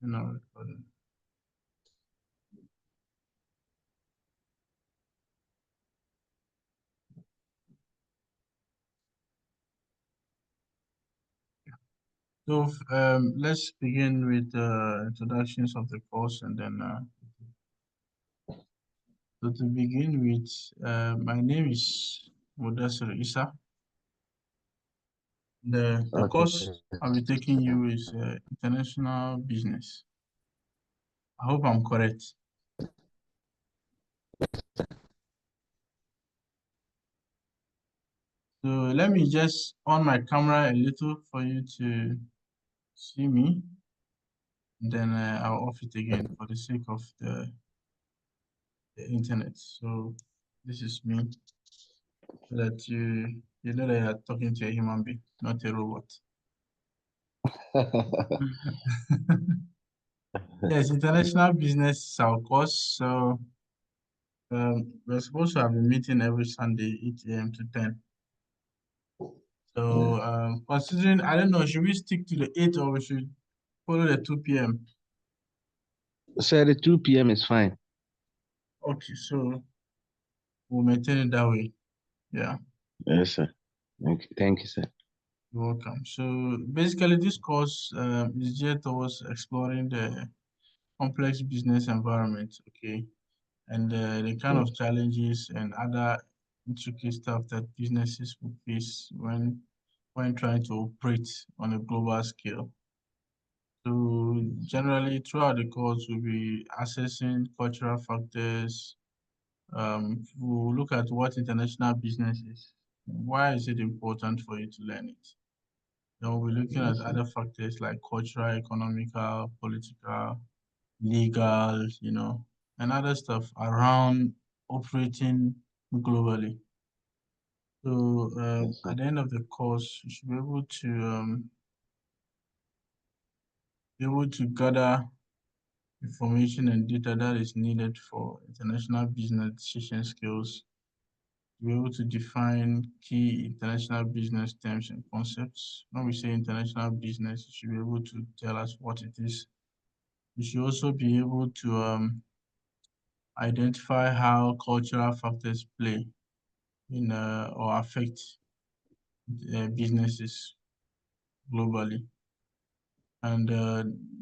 Recording. So let's begin with introductions of the course, and then so to begin with, my name is Mudassir Isa. The Okay. course I'll be taking you is international business. I hope I'm correct. So let me just on my camera a little for you to see me. And then I'll off it again for the sake of the internet. So this is me, so that you know that you're talking to a human being, not a robot. Yes, international business is our course. So we're supposed to have a meeting every Sunday, 8 a.m. to 10. So considering, I don't know, should we stick to the 8 or we should follow the 2 p.m.? So the 2 p.m. is fine. Okay, so we'll maintain it that way. Yeah, Yes, sir. Okay. Thank you, sir. you're welcome. So basically, this course is geared towards exploring the complex business environment, okay, and the kind Yes. of challenges and other intricate stuff that businesses will face when trying to operate on a global scale. So generally, throughout the course, we'll be assessing cultural factors. We'll look at what international business is. Why is it important for you to learn it? Then we'll be looking at Yes, sir. other factors like cultural, economical, political, legal, and other stuff around operating globally. So Yes, sir. at the end of the course, you should be able to gather information and data that is needed for international business decision skills, to be able to define key international business terms and concepts. When we say international business, you should be able to tell us what it is. You should also be able to identify how cultural factors play in or affect businesses globally. And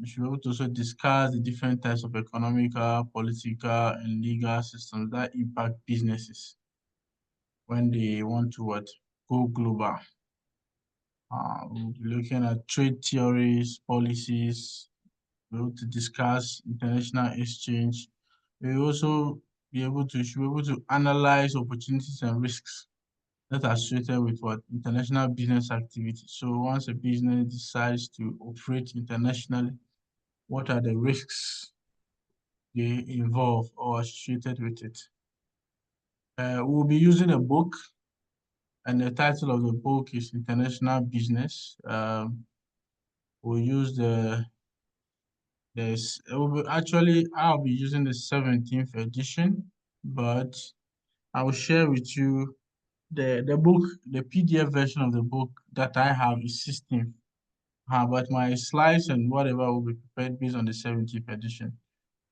we should be able to also discuss the different types of economical, political, and legal systems that impact businesses when they want to go global. We'll be looking at trade theories, policies, we'll be able to discuss international exchange. We'll also should be able to analyze opportunities and risks that are associated with what international business activity. So once a business decides to operate internationally, what are the risks they involve or associated with it? We'll be using a book, and the title of the book is International Business. We'll use actually I'll be using the 17th edition, but I will share with you the book, the PDF version of the book that I have is 16th. But my slides and whatever will be prepared based on the 17th edition.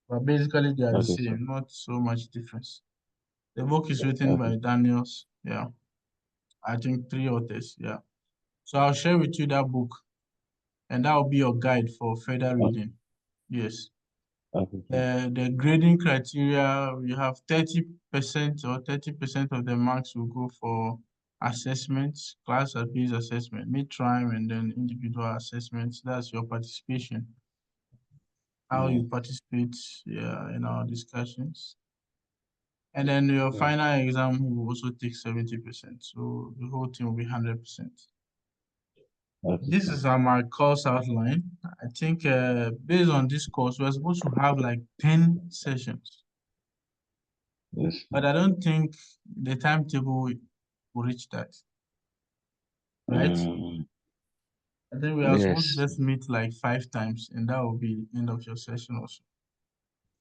But basically they are the Okay, sir. same, not so much difference. The book is written Okay. by Daniels. Yeah, I think three authors. Yeah. So I'll share with you that book, and that will be your guide for further reading. Yes. Okay, sir. The grading criteria, we have 30% or 30% of the marks will go for assessments, class-based assessment, mid-term, and then individual assessments. That's your participation, how Yeah. you participate, yeah, in our discussions. And then your Yeah. final exam will also take 70%. So the whole thing will be 100%. Okay, This sir. is my course outline. I think based on this course, we're supposed to have like 10 sessions, Yes, but sir. I don't think the timetable will reach that, right? Um, I think we are supposed to yes. just meet like 5 times, and that will be the end of your session also.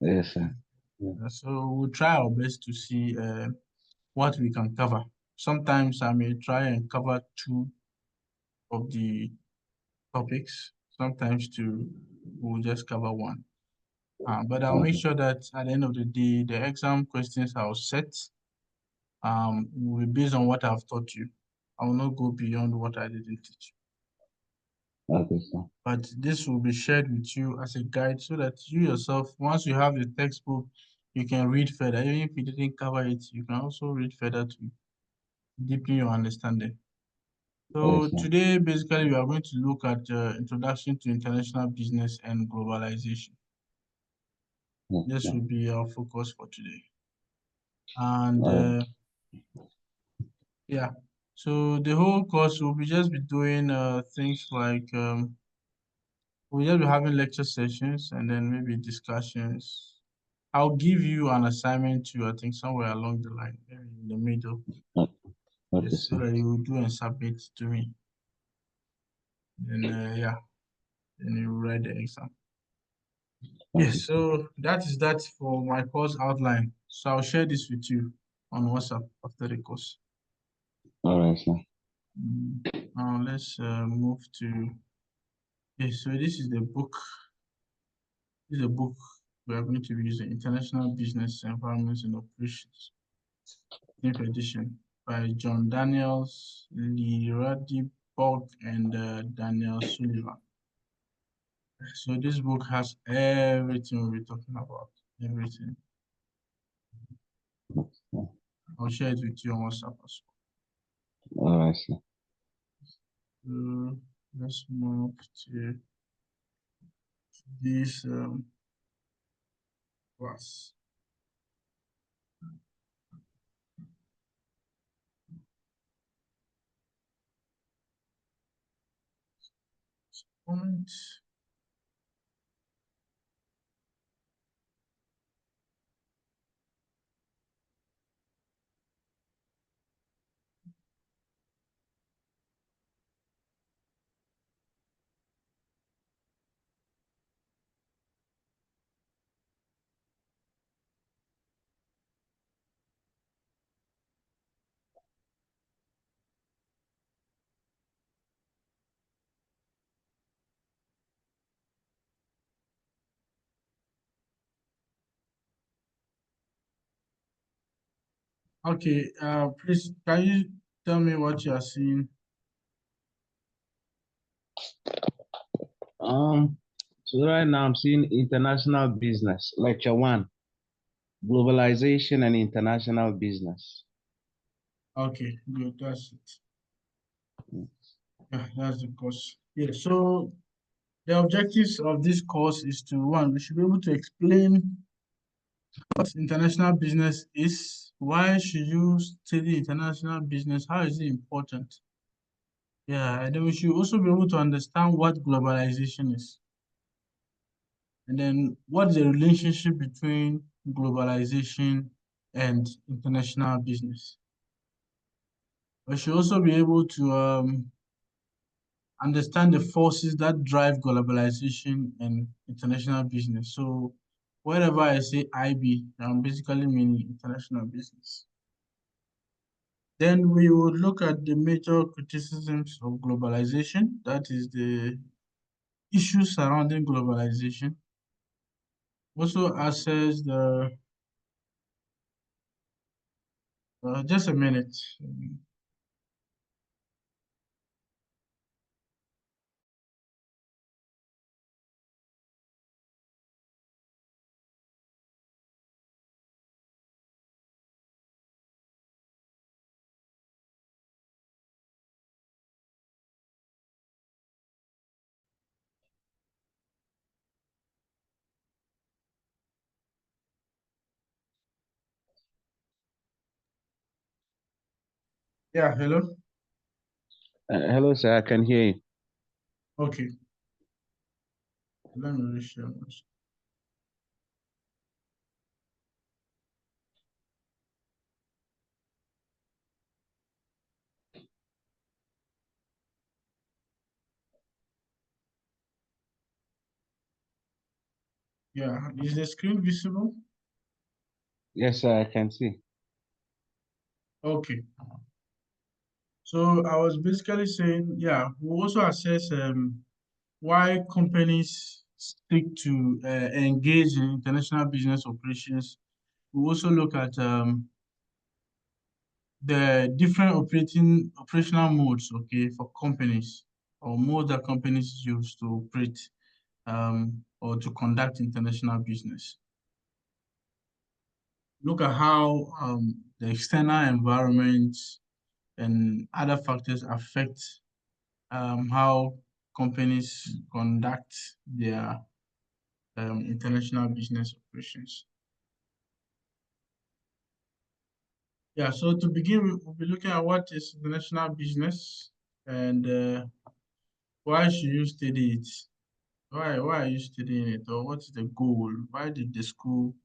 Yes, sir. Yeah. So we'll try our best to see what we can cover. Sometimes I may try and cover two of the topics, sometimes two. We'll just cover one. But I'll make Okay. sure that at the end of the day, the exam questions I'll set will be based on what I've taught you. I will not go beyond what I didn't teach. Okay, sir. But this will be shared with you as a guide so that you yourself, once you have the textbook, you can read further. Even if you didn't cover it, you can also read further to deepen your understanding. So Yes, sir. today, basically, we are going to look at Introduction to International Business and Globalization. Yes, This sir. will be our focus for today. And All right. yeah, so the whole course will be just be doing things like we'll just be having lecture sessions and then maybe discussions. I'll give you an assignment to, I think, somewhere along the line, maybe in the middle, O- Okay, yes, so sir. that you will do and submit to me. And yeah, then you write the exam. Okay, Yes, sir. so that is that for my course outline. So I'll share this with you on WhatsApp after the course. All right, sir. Now let's move to, yes, so this is the book. This is a book we are going to be using, International Business Environments and Operations, 10th edition by John Daniels, Lee Radibog, and Daniel Sullivan. So this book has everything we'll be talking about, everything. Yeah. I'll share it with you on WhatsApp as All right, sir. well. Let's move to this class. Point. Okay, please, can you tell me what you are seeing? Um, so right now I'm seeing international business, lecture one, globalization and international business. Okay, good, that's it. Yeah, that's the course. Yeah, so the objectives of this course is to, one, we should be able to explain what international business is, why should you study international business, how is it important? Yeah, and then we should also be able to understand what globalization is. And then what's the relationship between globalization and international business? We should also be able to understand the forces that drive globalization and international business. So wherever I say IB, I'm basically meaning international business. Then we would look at the major criticisms of globalization, that is the issues surrounding globalization. Also assess the, just a minute. Yeah, hello? Hello, sir. I can hear you. Okay, let me reshare my screen. Yeah, is the screen visible? Yes, sir. I can see. Okay. So I was basically saying, yeah, we also assess why companies seek to engage in international business operations, we also look at the different operational modes, okay, for companies or modes that companies use to operate or to conduct international business. Look at how the external environment and other factors affect how companies conduct their international business operations. Yeah, so to begin, we'll be looking at what is international business and why should you study it? Why are you studying it? Or what is the goal? Why did the school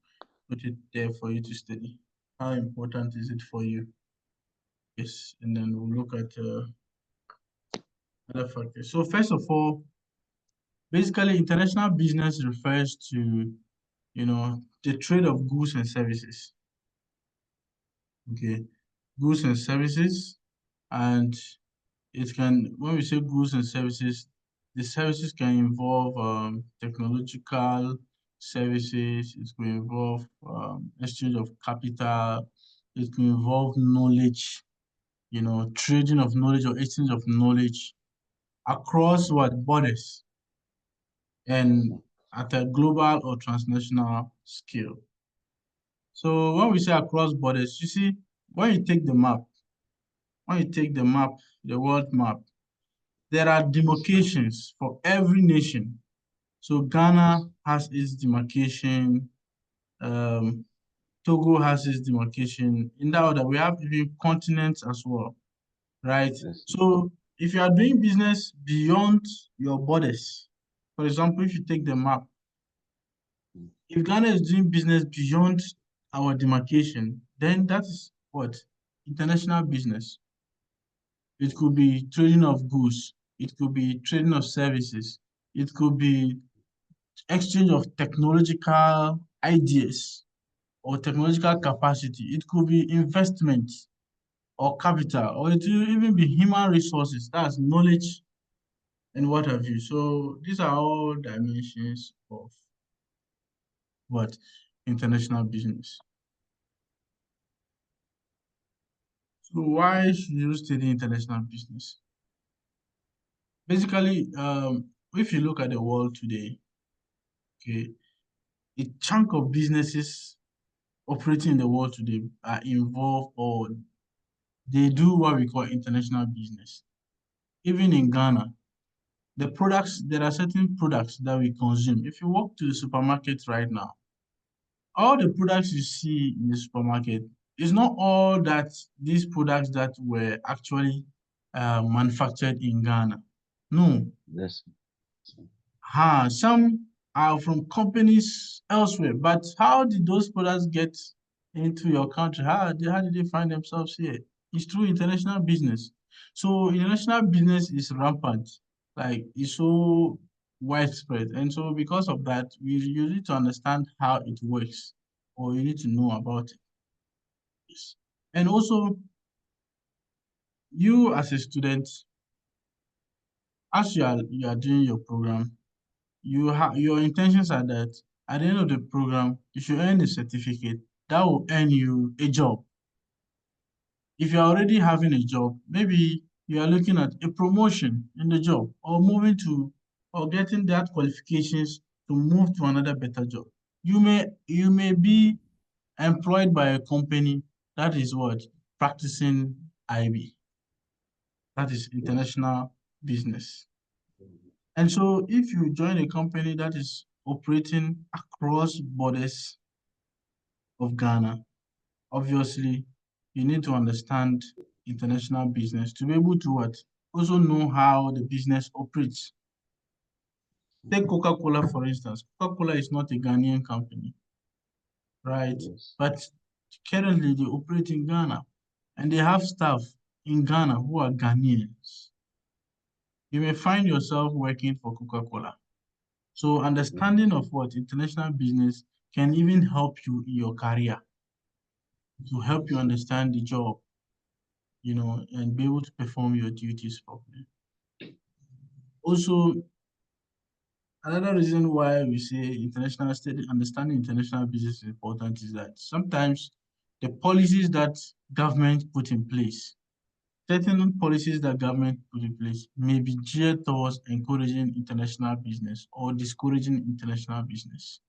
put it there for you to study? How important is it for you? Yes, and then we'll look at other factors. So first of all, basically international business refers to, the trade of goods and services. Okay, goods and services, and it can, when we say goods and services, the services can involve technological services, it could involve exchange of capital, it could involve knowledge, trading of knowledge or exchange of knowledge across what borders and at a global or transnational scale. So when we say across borders, you see, when you take the map, when you take the map, the world map, there are Yes. demarcations for every nation. So Ghana Yes. has its demarcation, um, Togo has its demarcation. In that order, we have even continents as well, right? Yes. So if you are doing business beyond your borders, for example, if you take the map, if Ghana is doing business beyond our demarcation, then that is what? International business. It could be trading of goods, it could be trading of services, it could be exchange of technological ideas or technological capacity. It could be investment or capital, or it will even be human resources, that's knowledge and what have you. So these are all dimensions of what international business. So why should you study international business? Basically, if you look at the world today, okay, a chunk of businesses operating in the world today are involved or they do what we call international business. Even in Ghana, there are certain products that we consume. If you walk to the supermarket right now, all the products you see in the supermarket is not all that these products that were actually manufactured in Ghana. No, Yes. some are from companies elsewhere, but how did those products get into your country? How did they find themselves here? It's through international business. So international business is rampant, like it's so widespread. And so because of that, you need to understand how it works, or you need to know about it. Yes. And also, you as a student, as you are doing your program, your intentions are that at the end of the program, you should earn a certificate that will earn you a job. If you're already having a job, maybe you are looking at a promotion in the job or moving to or getting that qualifications to move to another better job. You may be employed by a company that is what? Practicing IB. That is Yes. international business. And so if you join a company that is operating across borders of Ghana, obviously you need to understand international business to be able to what? Also know how the business operates. Take Coca-Cola for instance. Coca-Cola is not a Ghanaian company, right? Yes. But currently they operate in Ghana and they have staff in Ghana who are Ghanaians. You may find yourself working for Coca-Cola. So understanding of what international business can even help you in your career to help you Yes. understand the job, and be able to perform your duties properly. Also, another reason why we say international study, understanding international business is important is that sometimes the policies that government put in place, certain policies that government put in place may be geared towards encouraging international business or discouraging international business.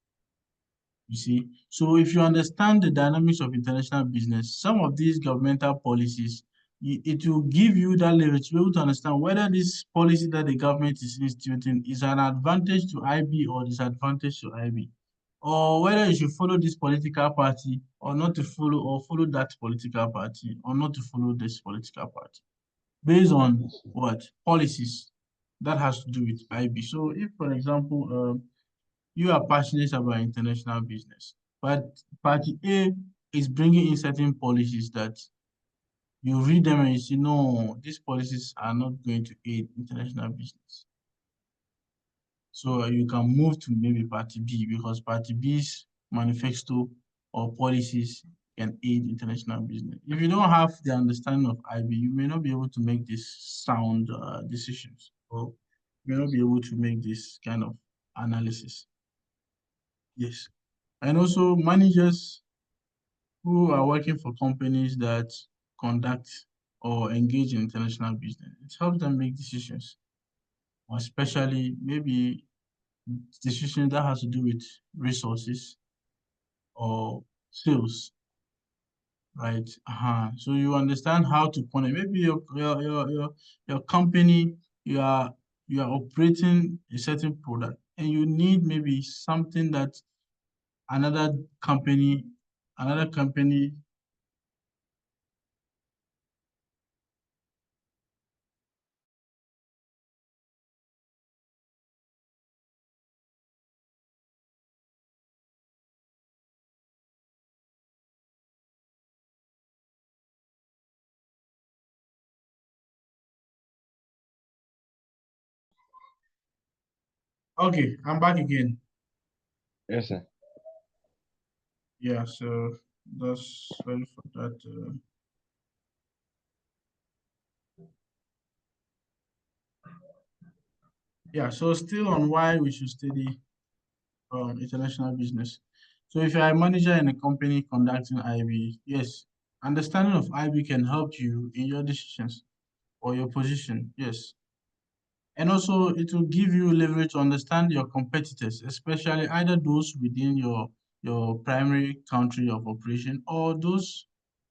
You see, so if you understand the dynamics of international business, some of these governmental policies, it will give you that leverage to be able to understand whether this policy that the government is instituting is an advantage to IB or disadvantage to IB, or whether you should follow this political party or not to follow, or follow that political party or not to follow this political party, based on what policies that has to do with IB. So, if, for example, you are passionate about international business, but party A is bringing in certain policies that you read them and you see, no, these policies are not going to aid international business. So you can move to maybe party B because party B's manifesto or policies can aid international business. If you don't have the understanding of IB, you may not be able to make these sound decisions, or you may not be able to make this kind of analysis. Yes. And also managers who are working for companies that conduct or engage in international business. It helps them make decisions, especially maybe decisions that has to do with resources or sales, right? So you understand how to connect. Maybe your company, you are you are operating a certain product and you need maybe something that another company, another company. Okay, I'm back again. Yes, sir. Yeah, so that's sorry for that. Yeah, so still on why we should study international business. So if you're a manager in a company conducting IB, yes, understanding of IB can help you in your decisions or your position, yes. And also it will give you leverage to understand your competitors, especially either those within your primary country of operation or those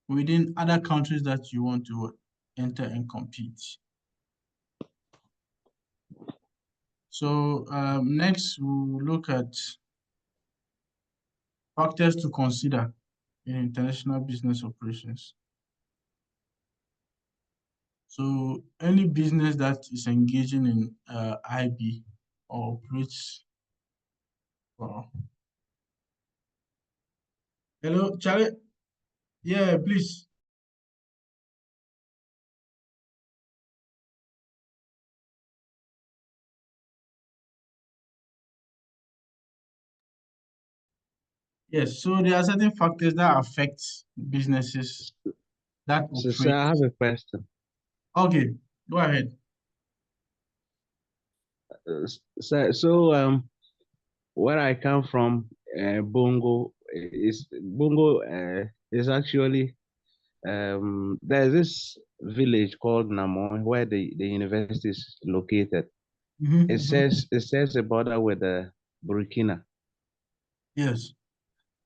within other countries that you want to enter and compete. So next we'll look at factors to consider in international business operations. So any business that is engaging in IB or operates. Wow. Hello, Charlie. Yeah, please. Yes. So there are certain factors that affect businesses that So operate. I have a question. Okay, go ahead. So where I come from, Bongo is actually there's this village called Namon where the university is located. Mm-hmm, It says a border with Burkina. yes.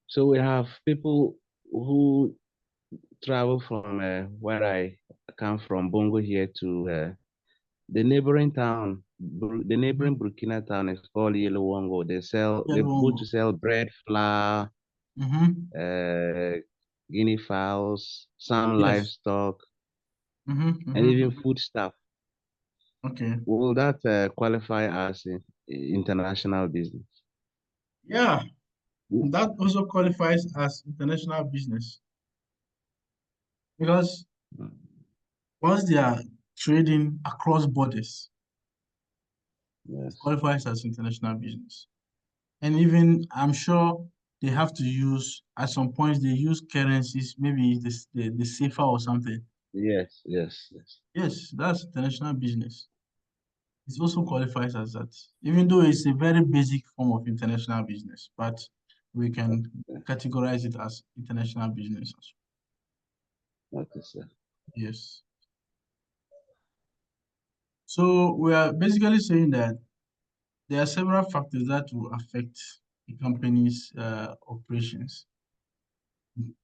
So we have people who travel from where I come from, Bongo here to the neighboring town. The Mm-hmm. neighboring Burkina town is called Yellow. They go to Yellow. sell bread, flour, Mm-hmm. uh, guinea fowls, some Yes. livestock, Mm-hmm, and mm-hmm, even mm-hmm. food stuff. Okay. Will that qualify as international business? Yeah, that also qualifies as international business because once they are trading across borders, it Yes. qualifies as international business. And even I'm sure they have to use at some points they use currencies, maybe the safer or something. Yes. Yes. Yes. Yes, that's international business. It also qualifies as that, even though it's a very basic form of international business, but we can categorize it as international business as Okay, sir. well. Yes. So we are basically saying that there are several factors that will affect the company's operations,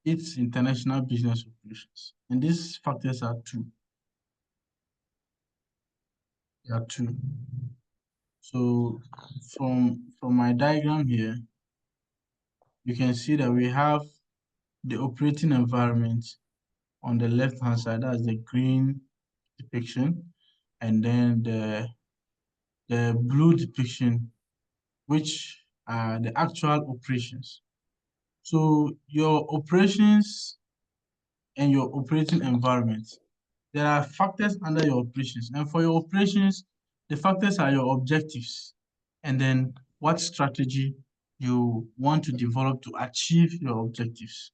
its international business operations. And these factors are two. There are two. So from my diagram here, you can see that we have the operating environment on the left hand side, that's the green depiction, and then the blue depiction, which are the actual operations. So your operations and your operating environment, there are factors under your operations. And for your operations, the factors are your objectives, and then what strategy you want to develop to achieve your objectives.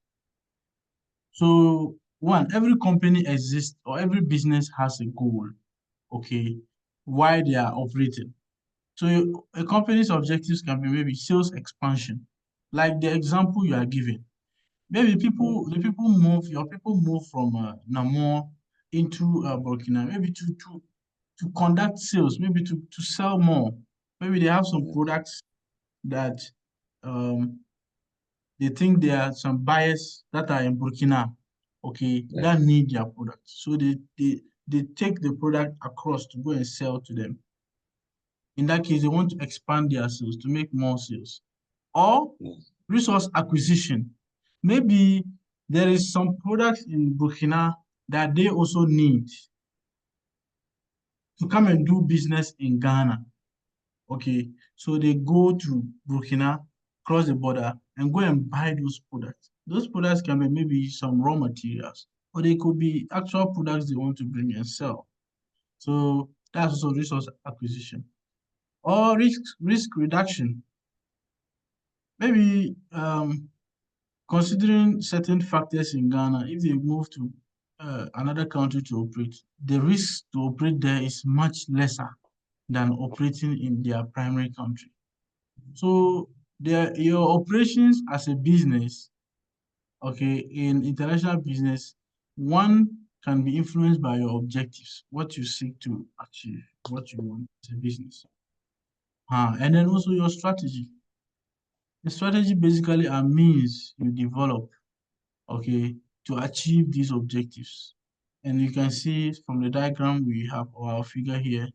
So one, every company exists or every business has a goal, okay, why they are operating. So a company's objectives can be maybe sales expansion, like the example you are giving. Maybe your people move from Namor into Burkina, maybe to conduct sales, maybe to sell more. Maybe they have some Yes, products that um, they think there are some buyers that are in Burkina, okay, that yes, need their product. So they take the product across to go and sell to them. In that case, they want to expand their sales to make more sales. Or yes, resource acquisition. Maybe there is some products in Burkina that they also need to come and do business in Ghana. Okay, so they go to Burkina, cross the border, and go and buy those products. Those products can be maybe some raw materials, or they could be actual products they want to bring and sell. So that's also resource acquisition. Or risk reduction. Maybe considering certain factors in Ghana, if they move to another country to operate, the risk to operate there is much lesser than operating in their primary country. So your operations as a business, okay, in international business, one can be influenced by your objectives, what you seek to achieve, what you want as a business. And then also your strategy. The strategy basically are means you develop, okay, to achieve these objectives. And you can see from the diagram we have our figure here,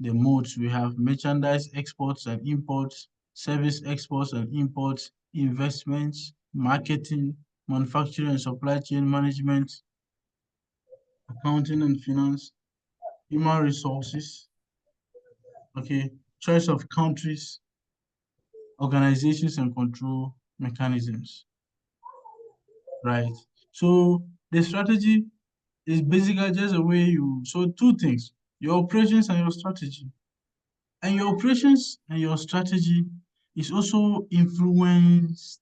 the modes we have merchandise exports and imports, service exports and imports, investments, marketing, manufacturing and supply chain management, accounting and finance, human resources, okay, choice of countries, organizations and control mechanisms, right? So the strategy is basically just a way so two things, your operations and your strategy. And your operations and your strategy is also influenced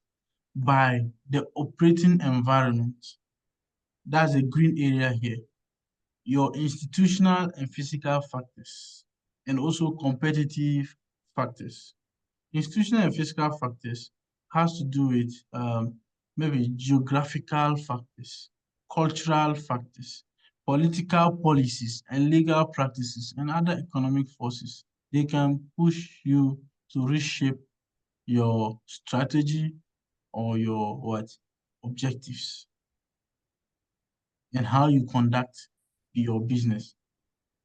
by the operating environment. That's the green area here. Your institutional and physical factors, and also competitive factors. Institutional and physical factors has to do with maybe geographical factors, cultural factors, political policies, and legal practices, and other economic forces. They can push you to reshape your strategy or your what objectives and how you conduct your business.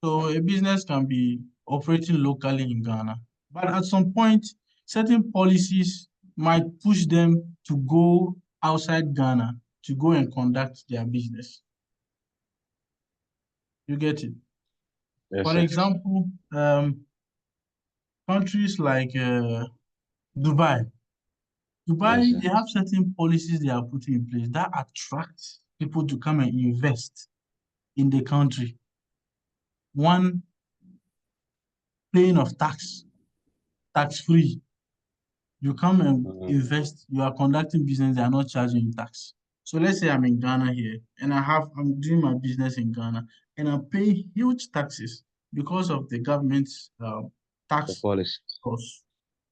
So a business can be operating locally in Ghana, but at some point, certain policies might push them to go outside Ghana to go and conduct their business. You get it? yes, For sir. example, countries like Dubai. Yes, Dubai, sir. they have certain policies they are putting in place that attract people to come and invest in the country. One, paying of tax free. You come and Mhm. invest, you are conducting business, they are not charging you tax. So let's say I'm in Ghana here and I'm doing my business in Ghana and I'm paying huge taxes. because of the government's The tax policy. costs.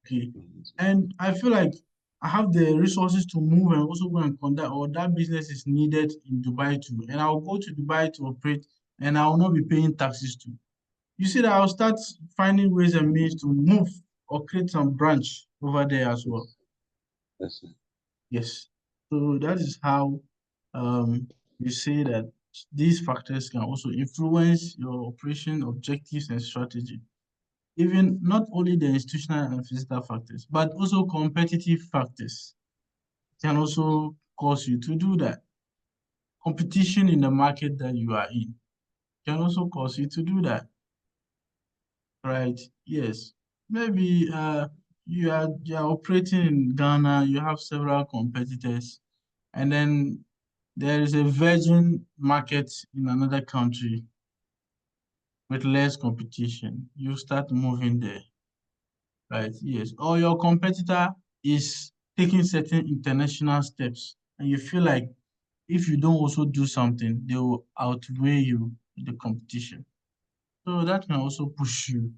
Okay. And I feel like I have the resources to move and also go and conduct, or that business is needed in Dubai too. And I'll go to Dubai to operate and I will not be paying taxes too. You see that I'll start finding ways and means to move or create some branch over there as well. Yes. Yes, sir. Yes. So that is how you say that these factors can also influence your operation objectives and strategy. Even not only the institutional and physical factors, but also competitive factors can also cause you to do that. Competition in the market that you are in can also cause you to do that, right? Yes. Maybe you are operating in Ghana, you have several competitors, and then there is a virgin market in another country with less competition. You start moving there, right? Yes. Or your competitor is taking certain international steps, and you feel like if you don't also do something, they will outweigh you in the competition. So that can also push you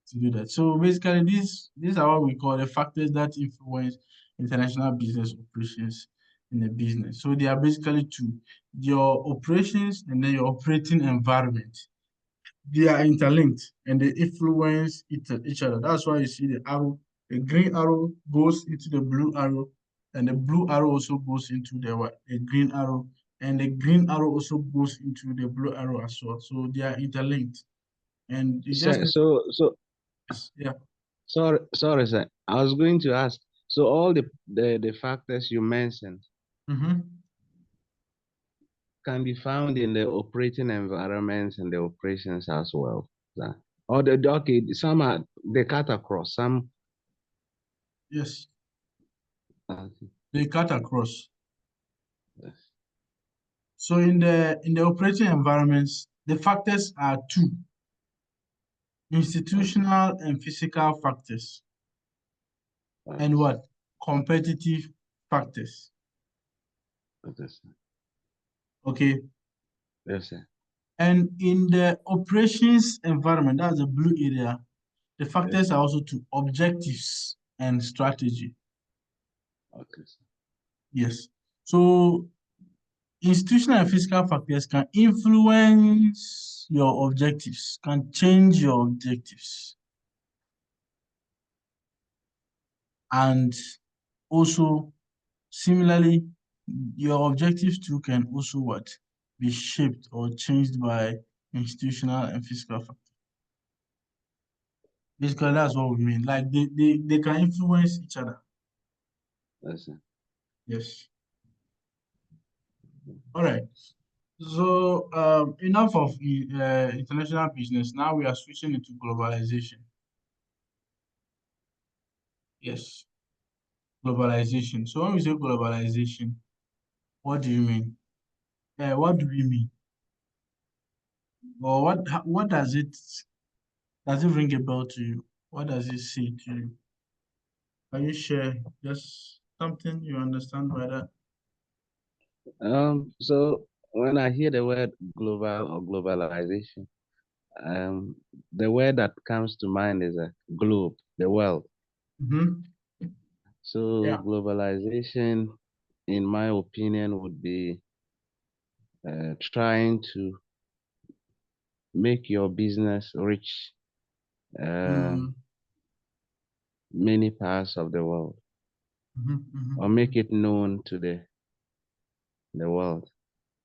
to do that. So basically, these are what we call the factors that influence international business operations in a business. So they are basically two: your operations and then your operating environment. They are interlinked and they influence each other. That's why you see the arrow, the green arrow goes into the blue arrow, and the blue arrow also goes into the what? The green arrow, and the green arrow also goes into the blue arrow as well. So they are interlinked, and you just So, need yeah. sorry, sir. I was going to ask. So all the factors you mentioned Mm-hmm. can be found in the operating environments and the operations as well, sir. Or okay, some are they cut across some. Yes, Uh, they cut across. yes, So in the operating environments, the factors are two: okay, institutional and physical factors, okay, and sir. what? Competitive factors. Okay, sir. Okay. Yes, sir. And in the operations environment, that's the blue area, the Yes, factors sir. are also to objectives and strategy. Okay, sir. Yes. So institutional and physical factors can influence your objectives, can change your objectives, and also similarly, your objectives too can also what? Be shaped or changed by institutional and physical factors. Basically, that's what we mean. Like they can influence each other. Yes, sir. Yes. All right. So enough of international business. Now we are switching into globalization. Yes, globalization. So when we say globalization, what do you mean? What do we mean? Or what does it ring a bell to you? What does it say to you? Can you share just something you understand by that? So when I hear the word global or globalization, the word that comes to mind is a globe, the world. Mm-hmm. So Yeah. globalization, in my opinion, would be trying to make your business reach uh, Mm-hmm. many parts of the world Mm-hmm. or Mm-hmm. make it known to the world.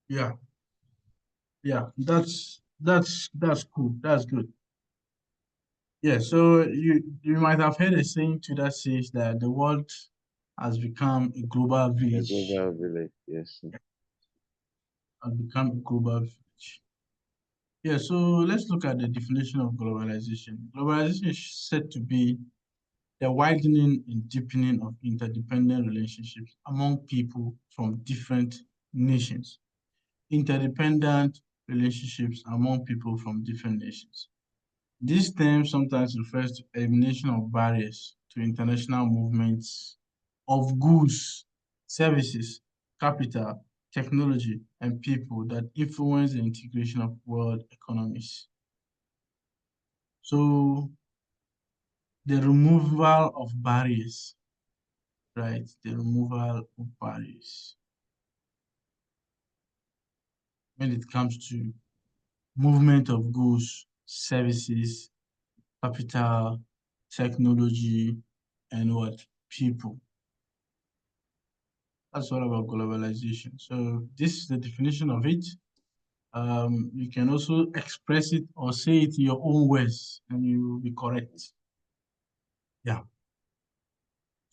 Yeah. Yeah. That's cool. That's good. Yeah, so you might have heard a saying to that says that the world has become a global The village. global village, yes. Has become a global village. Yeah, so let's look at the definition of globalization. Globalization is said to be the widening and deepening of interdependent relationships among people from different nations. Interdependent relationships among people from different nations. This term sometimes refers to elimination of barriers to international movements of goods, services, capital, technology, and people that influence the integration of world economies. So the removal of barriers, right? The removal of barriers when it comes to movement of goods, services, capital, technology, and what? People. That's all about globalization. So this is the definition of it. You can also express it or say it in your own words, and you will be correct. Yeah.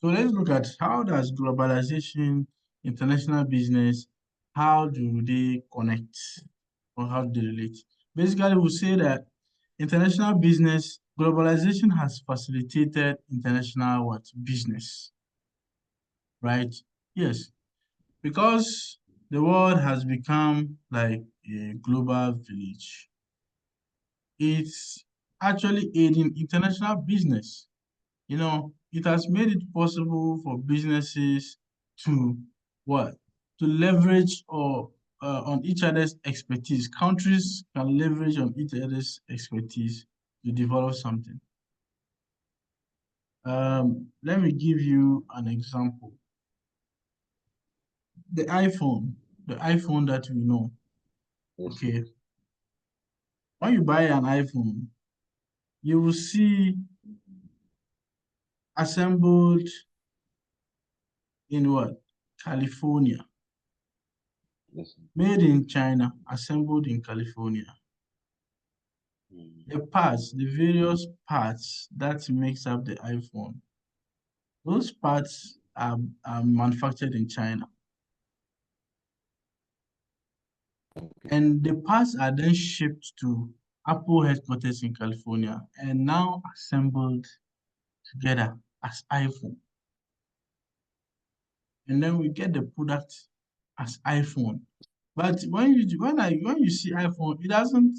So let's look at how does globalization, international business, how do they connect or how do they relate? Basically, we say that international business, globalization has facilitated international what? Business, right? Yes, because the world has become like a global village. It's actually aiding international business. It has made it possible for businesses to what? To leverage or on each other's expertise. Countries can leverage on each other's expertise to develop something. Let me give you an example. The iPhone that we know. Yes, Okay, when you buy an iPhone, you will see assembled in what? California. yes. Made in China, assembled in California. Mm. The parts, the various parts that makes up the iPhone, those parts are manufactured in China. Okay. And the parts are then shipped to Apple headquarters in California and now assembled together as iPhone. And then we get the product as iPhone. But when you see iPhone, it doesn't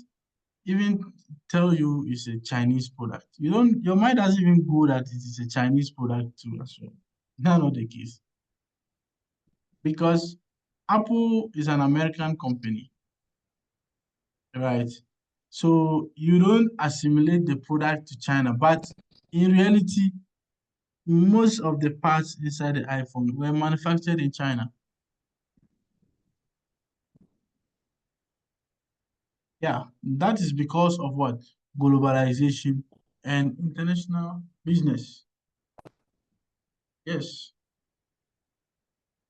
even tell you it's a Chinese product. Your mind doesn't even go that it is a Chinese product too as well. That's not the case. Because Apple is an American company, right? So you don't assimilate the product to China, but in reality, most of the parts inside the iPhone were manufactured in China. Yeah, that is because of what? Globalization and international business. Yes.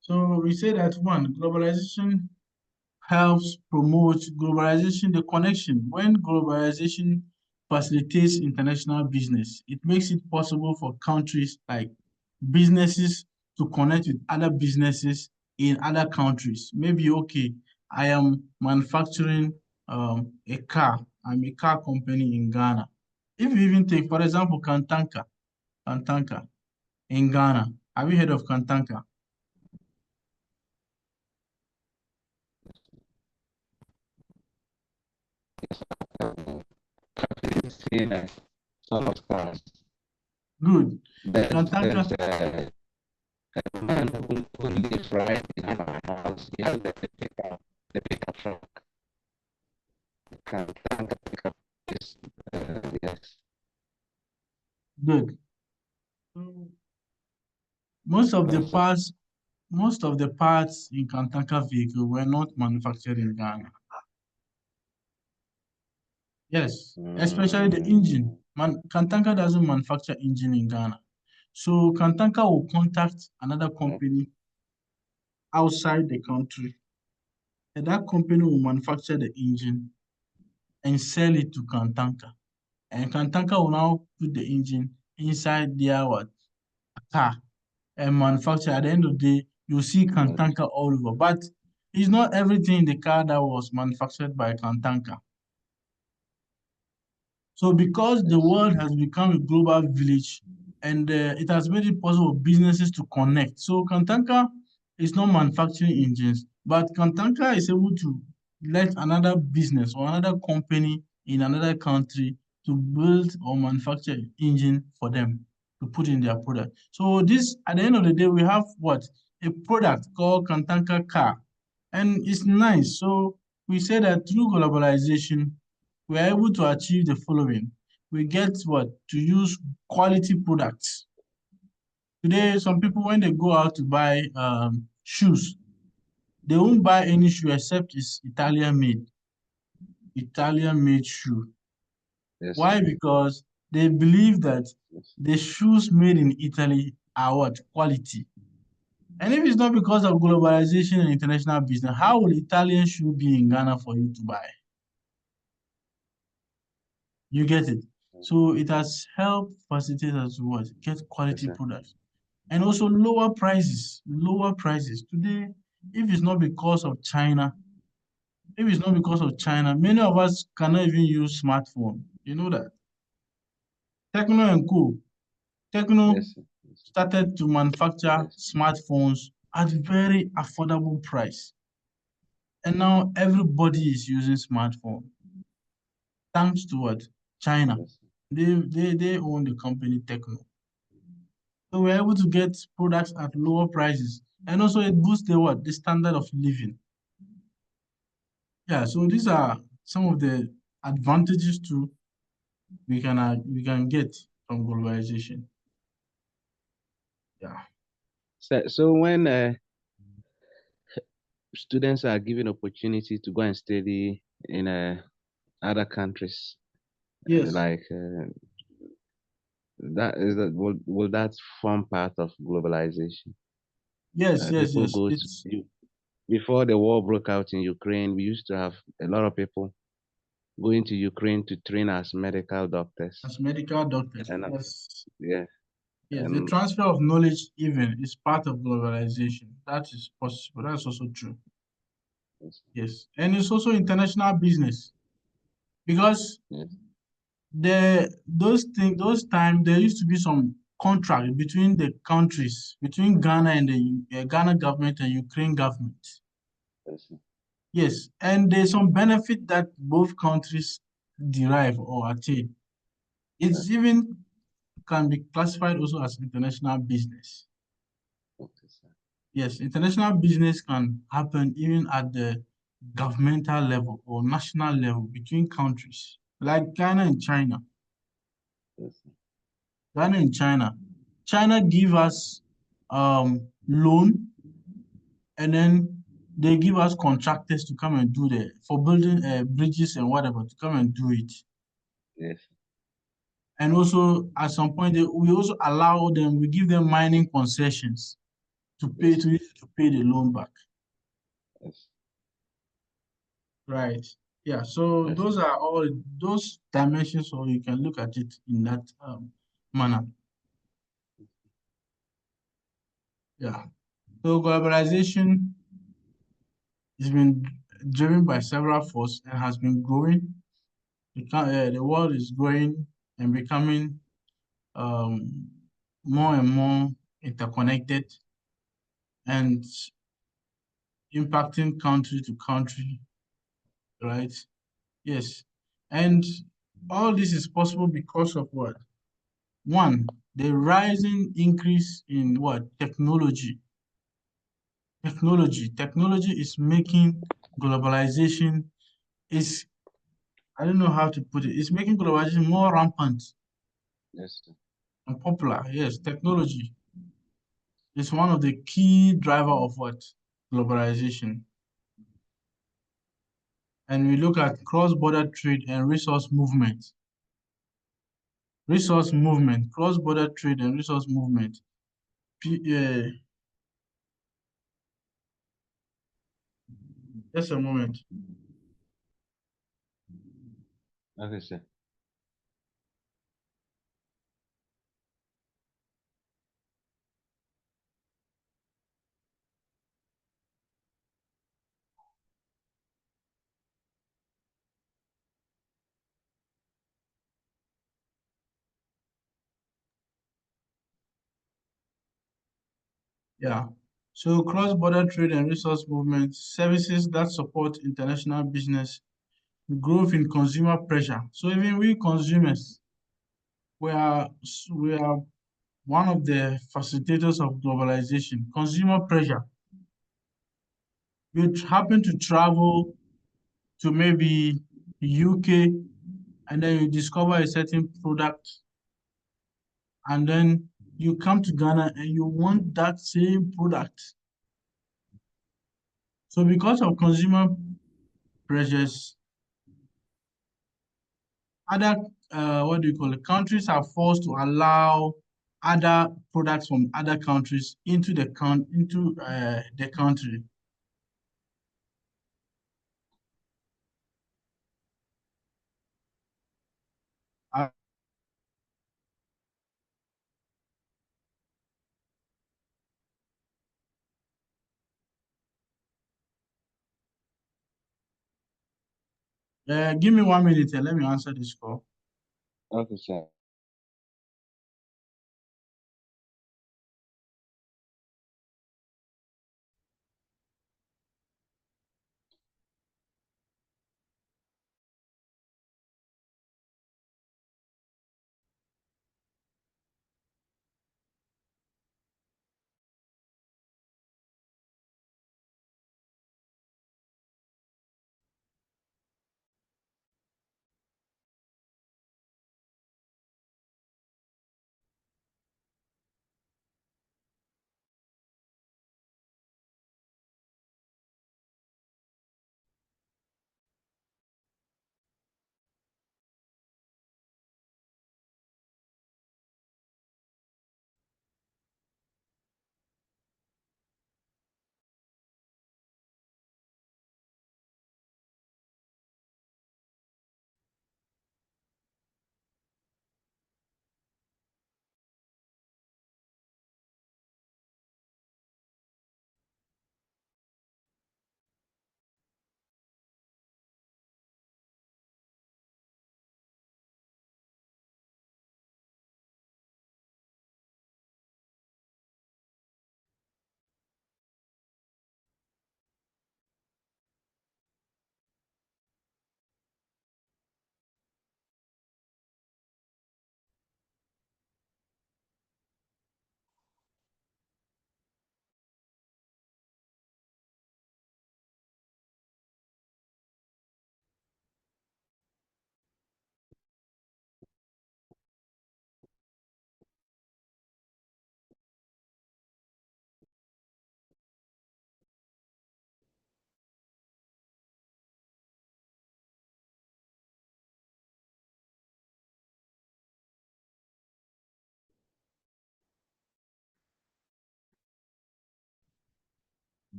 So we say that one, globalization helps promote globalization, the connection. When globalization facilitates international business, it makes it possible for countries like businesses to connect with other businesses in other countries. Maybe, okay, I am manufacturing a car. I'm a car company in Ghana. If you even take, for example, Kantanka in Ghana. Have you heard of Kantanka? See, some of cars. Good. There's Kantanka, a man who lives right in our house. He has the pickup truck. The can pickup is, yes. good. Most of the Also, parts, most of the parts in Kantanka vehicle were not manufactured in Ghana. Yes, especially the engine. mm, Kantanka doesn't manufacture engine in Ghana. So Kantanka will contact another okay, company outside the country, and that company will manufacture the engine and sell it to Kantanka. And Kantanka will now put the engine inside their what? Car and manufacture. At the end of the day, you see okay, Kantanka all over. But it's not everything in the car that was manufactured by Kantanka. So because the yes, world has become a global village and it has made it possible for businesses to connect. So Kantanka is not manufacturing engines, but Kantanka is able to let another business or another company in another country to build or manufacture engine for them to put in their product. So this, at the end of the day, we have what? A product called Kantanka car. And it's nice. So we say that through globalization, we are able to achieve the following. we get what? To use quality products. Today, some people, when they go out to buy shoes, they won't buy any shoe except it's Italian made shoe. Yes, sir. Why? Because they believe that Yes, the shoes made in Italy are what? Quality. And if it's not because of globalization and international business, how will Italian shoe be in Ghana for you to buy? You get it? So it has helped facilitate us to what? Get yes, quality sir. products. And also lower prices. Lower prices. Today, if it's not because of China, if it's not because of China, many of us cannot even use smartphone. You know that. Techno and Co. Techno Yes, sir. Yes, started to manufacture yes, smartphones at very affordable price. And now everybody is using smartphone. Thanks to what? China. yes, sir. They own the company Techno. So we're able to get products at lower prices. And also it boosts the what? The standard of living. Yeah, so these are some of the advantages too we can get from globalization. Yeah. So when students are given opportunity to go and study in other countries, Yes. like that will that form part of globalization? Yes, yes, People yes. go to It's before the war broke out in Ukraine. We used to have a lot of people going to Ukraine to train as medical doctors, as medical doctors. and Yes. yeah, Yes, the and transfer of knowledge even is part of globalization. That is possible. That's also true. yes, Yes. And it's also international business because yes, those time there used to be some contract between the countries, between Ghana and the Ghana government and Ukraine government. yes, Yes, and there's some benefit that both countries derive or attain. It's yes, even can be classified also as international business. okay, sir. Yes, international business can happen even at the governmental level or national level between countries, like Ghana and China. Yes, Ghana and China. China give us loan and then they give us contractors to come and do the for building bridges and whatever to come and do it. yes, And also at some point we also allow them, we give them mining concessions to pay yes, to pay the loan back. yes, Right. Yeah. So yes, those are all those dimensions, or you can look at it in that manner. Yeah. So globalization has been driven by several forces and has been growing. The world is growing and becoming um, more and more interconnected and impacting country to country, right? Yes. And all this is possible because of what? One, the rising increase in what? Technology. Technology is making globalization is I don't know how to put it. It's making globalization more rampant yes, sir. and popular. Yes, technology is one of the key driver of what? Globalization. And we look at cross-border trade and resource movement. Cross-border trade and resource movement. Just a moment. Okay, sir. Yeah. So cross-border trade and resource movement, services that support international business, growth in consumer pressure. So even we consumers, we are one of the facilitators of globalization. Consumer pressure. You happen to travel to maybe UK and then you discover a certain product, and then you come to Ghana and you want that same product. So because of consumer pressures, other what do you call it? Countries are forced to allow other products from other countries into the country. Uh, give me 1 minute and let me answer this call. Okay, sir.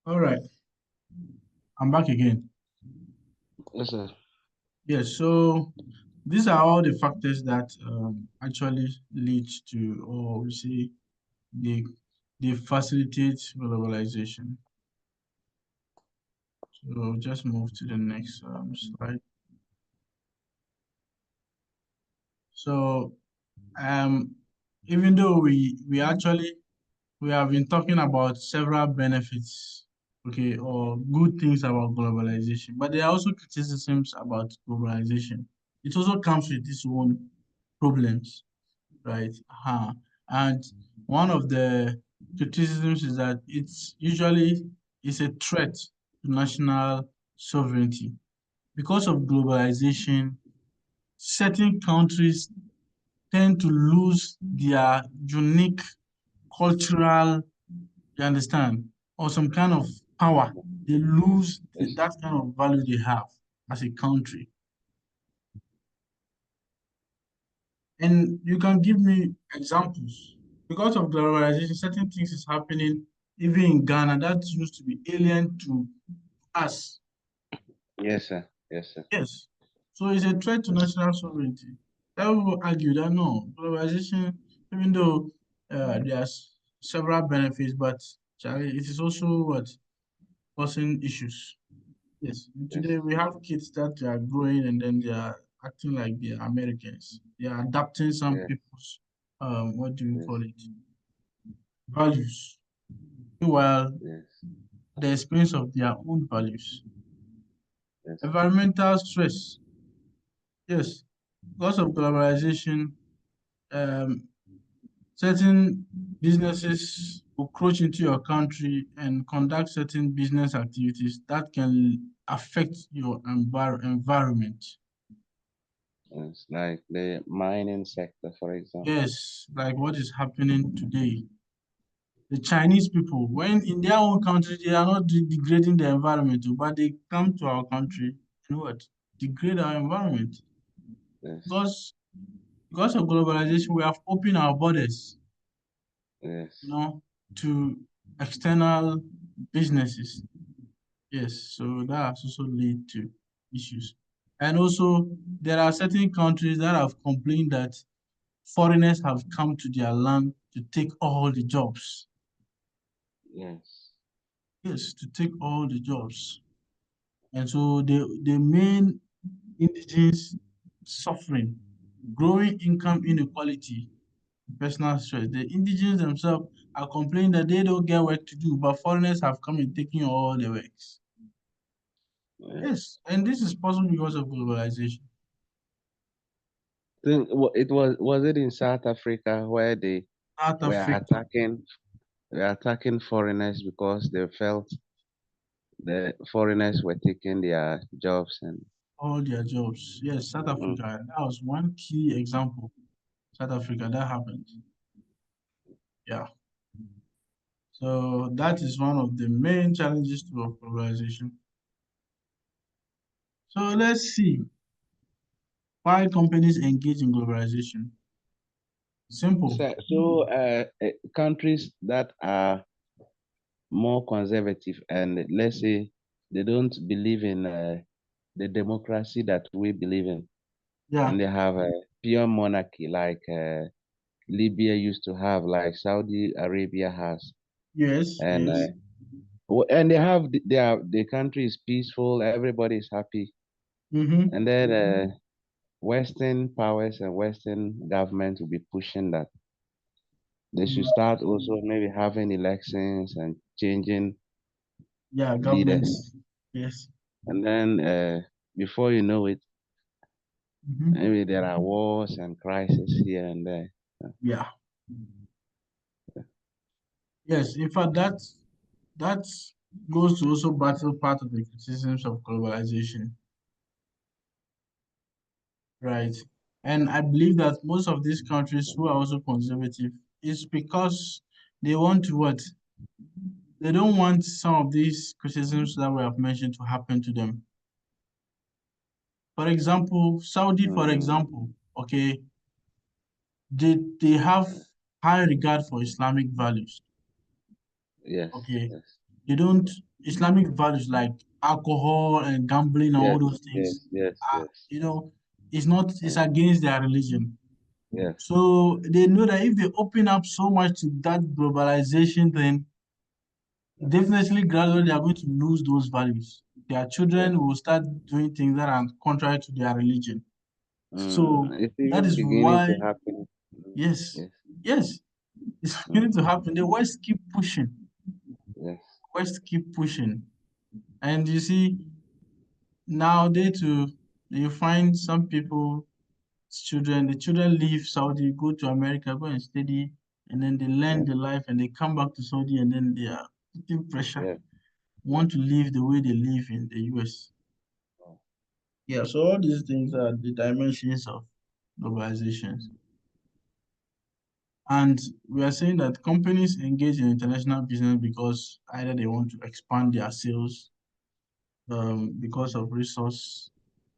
All right, I'm back again. Yes, sir. Yes, so these are all the factors that actually lead to, or we say, they they facilitate globalization. So just move to the next slide. So um, even though we have been talking about several benefits, okay, or good things about globalization, but there are also criticisms about globalization. It also comes with its own problems, right? And one of the criticisms is that it's usually is a threat to national sovereignty. Because of globalization, certain countries tend to lose their unique cultural, you understand, or some kind of power. They lose Yes, that kind of value they have as a country. And you can give me examples. Because of globalization, certain things is happening even in Ghana that used to be alien to us. yes, sir. Yes, sir. Yes. So it's a threat to Yes, national sovereignty. That will argue that no, globalization, even though there's several benefits, but it is also what causing issues. Yes. And yes, today we have kids that are growing and then they are acting like they are Americans. They are adapting some yes, people's what do you yes, call it? Values. Meanwhile, yes, at the expense of their own values. yes, Environmental stress. Yes, because of globalization, um, certain businesses will crouch into your country and conduct certain business activities that can affect your environment. yes. Like the mining sector, for example. Yes, like what is happening today. The Chinese people, when in their own country, they are not degrading the environment, but they come to our country and what? Degrade our environment. Yes, Because because of globalization, we have opened our borders, you yes, know, to external businesses. Yes, so that has also lead to issues. And also, there are certain countries that have complained that foreigners have come to their land to take all the jobs. yes, Yes, to take all the jobs. And so the main indigenous suffering, growing income inequality, personal stress. The indigenous themselves are complaining that they don't get work to do, but foreigners have come and taken all the works. yes. Yes, and this is possible because of globalization. It was it in South Africa where they South were Africa, attacking foreigners because they felt the foreigners were taking their jobs and all their jobs. Yes, South mm, Africa, that was one key example. South Africa, that happened. Yeah. So that is one of the main challenges to of globalization. So let's see why companies engage in globalization. Simple. countries that are more conservative and let's say they don't believe in the democracy that we believe in Yeah. and they have a pure monarchy like Libya used to have, like Saudi Arabia has, Yes. and Yes. and they have the country is peaceful, everybody is happy, Mm-hmm. and then Western powers and Western government will be pushing that they should start also maybe having elections and changing Yeah. leaders, Governments. Yes. and then before you know it, Mm-hmm. maybe there are wars and crises here and there. Yeah. Yes. In fact, that goes to also battle part of the criticisms of globalization, right? And I believe that most of these countries who are also conservative is because they want to what? They don't want some of these criticisms that we have mentioned to happen to them. For example, Saudi, for Mm, example, okay, they have high regard for Islamic values. yes, Okay, yes, they don't Islamic values like alcohol and gambling and all yes, those things yes, yes, are, yes, it's not, it's uh, against their religion. yes, So they know that if they open up so much to that globalization, then yes, definitely gradually they are going to lose those values. Their yes. children will start doing things that are contrary to their religion. So It's that even is beginning why, to happen. yes, Yes, yes, it's mm, going to happen. The West keep pushing, yes, West keep pushing. And you see, nowadays too, you find some people, children, the children leave Saudi, go to America, go and study, and then they learn yes, the life and they come back to Saudi and then they are putting pressure, yes. want to live the way they live in the US. Yeah, so all these things are the dimensions of globalization. And we are saying that companies engage in international business because either they want to expand their sales because of resource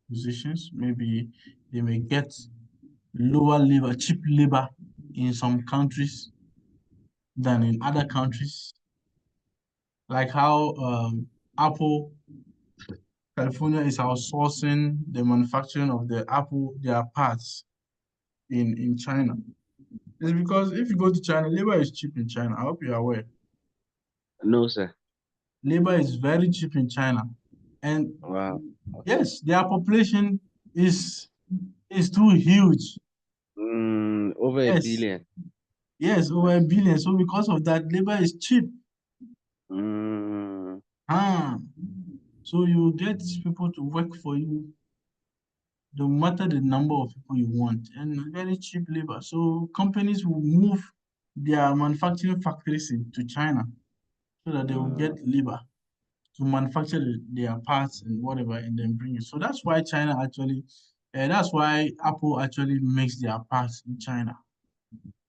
positions. Maybe they may get lower labor, cheap labor in some countries than in other countries. Like how Apple, California is outsourcing the manufacturing of the Apple, their parts in China. It's because if you go to China, labor is cheap in China. I hope you're aware. No, sir. Labor is very cheap in China. And Wow. Okay. yes, their population is is too huge. Over a Yes, billion. yes, over a Yes. billion. So because of that, labor is cheap. Mm, Ah. So you get people to work for you no matter the number of people you want and very cheap labor. So companies will move their manufacturing factories into China so that they will get Mm, labor to manufacture their parts and whatever and then bring it. So that's why China actually, that's why Apple actually makes their parts in China.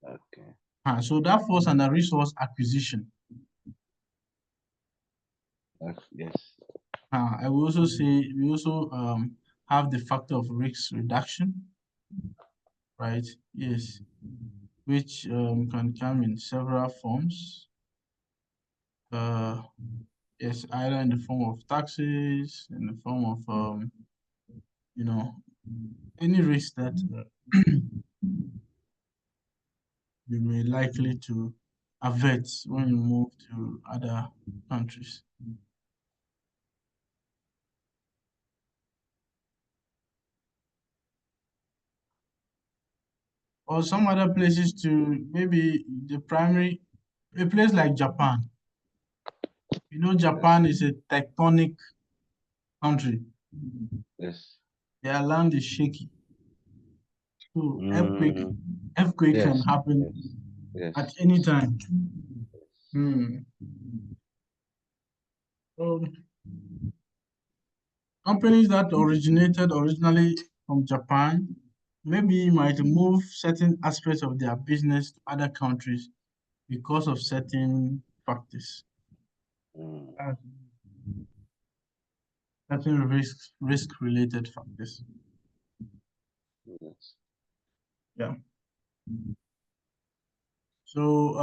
okay. So that falls under resource acquisition. Yes. I will also say we also have the factor of risk reduction, right? Yes, which can come in several forms. Uh, yes, either in the form of taxes, in the form of you know, any risk that you may likely to avert when you move to other countries. Or some other places to maybe the primary, a place like Japan. You know, Yes. Japan is a tectonic country. Yes. Their land is shaky. So Mm, earthquake can yes. happen Yes. at Yes. any time. Hmm. So companies that originated originally from Japan maybe might move certain aspects of their business to other countries because of certain factors, Mm, uh, certain risk related factors. yes. Yeah. So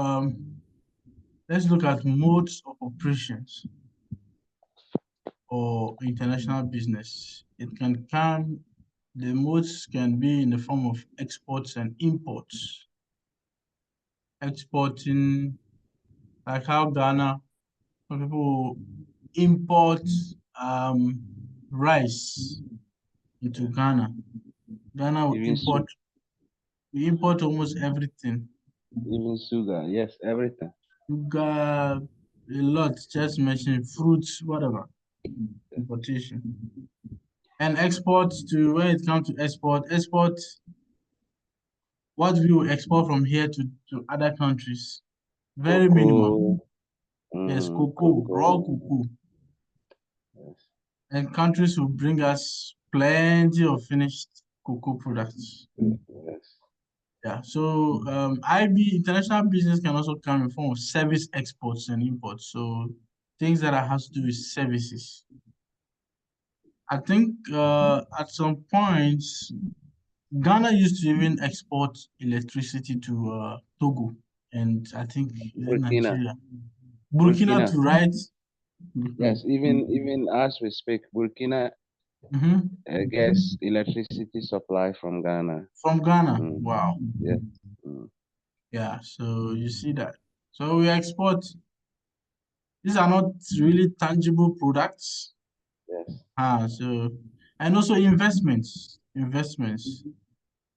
let's look at modes of operations or international business. It can come, the modes can be in the form of exports and imports. Exporting, like how Ghana, some people import um, rice into Yes. Ghana. Ghana will Even import, we import almost everything. even sugar. Yes. Everything. Sugar, a lot, just mentioning fruits, whatever, importation. And export to, when it comes to export, what we will export from here to other countries, very minimal. Cocoa. Yes, cocoa, raw Cocoa. cocoa. Yes. And countries will bring us plenty of finished cocoa products. Yes. Yeah, so IB, international business can also come in form of service exports and imports. So things that has to do with services. I think at some points, Ghana used to even export electricity to Togo and I think Burkina. Nigeria. Burkina Burkina. to right. Yes. Even as we speak, Burkina Mhm. gets electricity supply from Ghana. From Ghana. Mm, Wow. yes. Mm, Yeah, so you see that. So we export, these are not really tangible products. yes. So and also investments.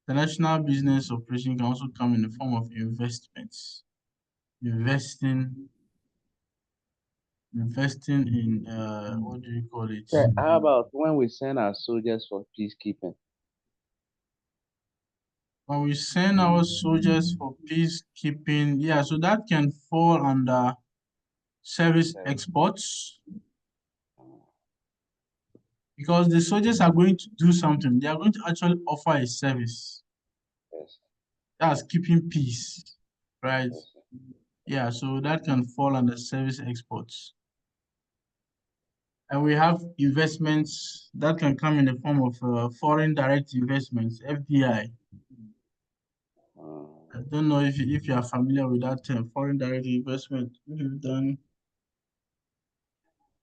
The national business operation can also come in the form of investments. Investing, investing in what do you call it? So how about when we send our soldiers for peacekeeping? When we send our soldiers for peacekeeping, yeah, so that can fall under service Yes. exports because the soldiers are going to do something. They are going to actually offer a service. Yes. That's keeping peace, right? Yes. Yeah, so that can fall under service exports. And we have investments that can come in the form of foreign direct investments, FDI. I Mm, don't know if you are familiar with that term, foreign direct investment. If you've done